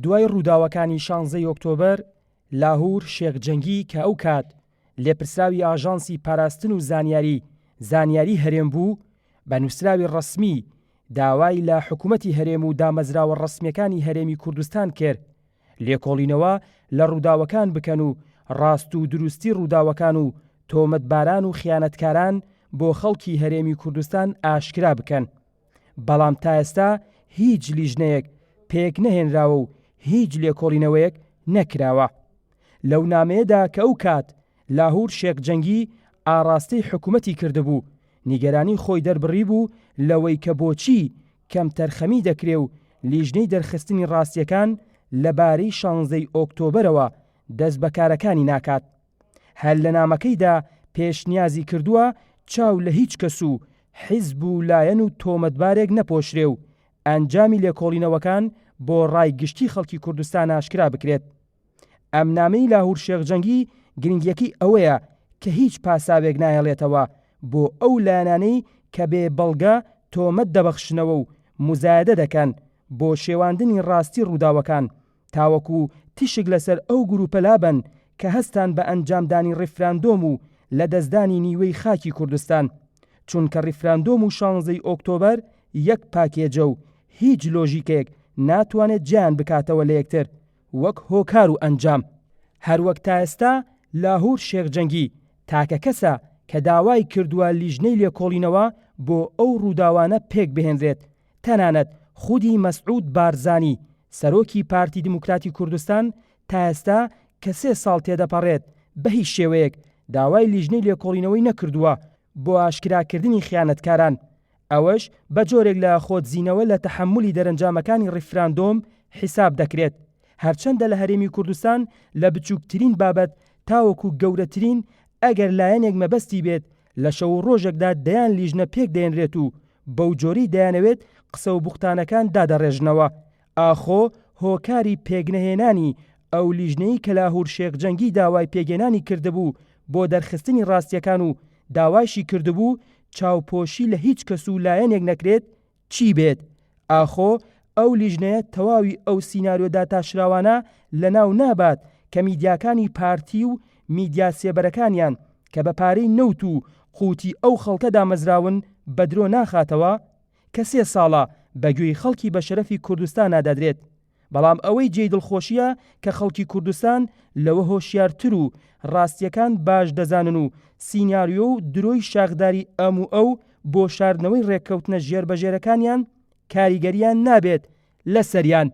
دوای ڕووداوەکانی 16 ئۆکتۆبەر لاهور شێخ جەنگی کە ئەو کات لێپرسراوی ئاژانسی پاراستن و زانیاری هەرێم بوو بە نووسراوی ڕەسمی داوای لە حکوومەتی هەرێم و دامەزراوە ڕەسمیەکانی هەرێمی کوردستان کرد لێکۆڵینەوە لە ڕووداوەکان بکەن و ڕاست و دروستی ڕووداوەکان و تۆمەتباران و خیانەتکاران بۆ خەڵکی هەرێمی کوردستان ئاشکرا بکەن. بەڵام تا ئێستا هیچ لیژنەیەک پێک نەهێنراوە و هیچ لێکۆڵینەوەیەک نەکراوە. لەو نامەیەدا کە ئەو کات لاهور شێخ جەنگی ئاڕاستەی حکوومەتی کردبوو نیگەرانی خۆی دەربڕی بوو لەوەی کە بۆچی کەم تەرخەمی دەکرێ و لیژنەی دەرخستنی ڕاستیەکان لەبارەی 16 ئۆکتۆبەرەوە دەست بەکارەکانی ناکات. هەر لە نامەکەیدا پێشنیازی کردووە چاو لە هیچ کەس و حیزب و لایەن و تۆمەتبارێک نەپۆشرێ و ئەنجامی لێکۆڵینەوەکان بۆ ڕایگشتی خەڵکی کوردستان ئاشکرا بکرێت. ئەم نامەی لاهور شێخ جەنگی گرنگیەکەی ئەوەیە کە هیچ پاساوێک نایەڵێتەوە بۆ ئەو لایەنانەی کە بێ بەڵگە تۆمەت دەبەخشنەوە و مزایدە دەکەن بۆ شێواندنی ڕاستی ڕووداوەکان تاوەکو تیشک لەسەر ئەو گروپە لابن کە هەستان بە ئەنجامدانی ڕیفراندۆم و لە دەستدانی نیوەی خاکی کوردستان، چونکە ڕیفراندۆم و 16 ئۆکتۆبەر یەک پاکێجە و هیچ لۆژیکێک ناتوانێت جیان بکاتەوە لە یەکتر وەک هۆکار و ئەنجام. هەروەک تا ئێستا لاهور شێخ جەنگی تاکە کەسە کە داوای کردووە لیژنەی لێکۆڵینەوە بۆ ئەو ڕووداوانە پێک بهێنرێت. تەنانەت خودی مەسعود بارزانی سەرۆکی پارتی دموکراتی کوردستان تا ئێستا کە 3 ساڵ تێدەپەڕێت بە هیچ شێوەیەک داوای لیژنەی لێکۆڵینەوەی نەکردووە بۆ ئاشکراکردنی خیانەتکاران. ئەوەش بە جۆرێک لە خۆتزیینەوە لە تەحملی دەرەنجامەکانی ڕیفراندۆم حیساب دەکرێت. هەرچەندە لە هەرێمی کوردستان لە بچووکترین بابەت تاوەکو گەورەترین ئەگەر لایەنێک مەبەستی بێت لە شەو و ڕۆژێکدا دەیان لیژنە پێک دێنرێت و بەو جۆری دەیانەوێت قسە و بوختانەکان دادەڕێژنەوە. ئاخۆ هۆکاری پێکنەهێنانی ئەو لیژنەی کە لاهور شێخ جەنگی داوای پێگەێنانی کردبوو بۆ دەرخستنی ڕاستیەکان و داوایشی کردبوو چاوپۆشی لە هیچ کەس و لایەنێک نەکرێت چی بێت. ئاخۆ ئەو لیژنەیە تەواوی ئەو سیناریۆدا تاشراوانە لە ناو نابات کە میدیاکانی پارتی و میدیا سێبەرەکانیان کە بە پارەی نەوت و قوتی ئەو خەڵکە دامەزراون بە درۆ ناخاتەوە کە 3 ساڵە بەگوێی خەڵکی بە شەرەفی کوردستان نادادرێت. بەڵام ئەوەی جێی دڵخۆشیە کە خەڵکی کوردستان لەوە هۆشیارتر و ڕاستیەکان باش دەزانن و سیناریۆ و درۆی شاخداری ئەم و ئەو بۆ شاردنەوەی ڕێککەوتنە ژێربەژێرەکانیان کاریگەریان نابێت لە سەریان.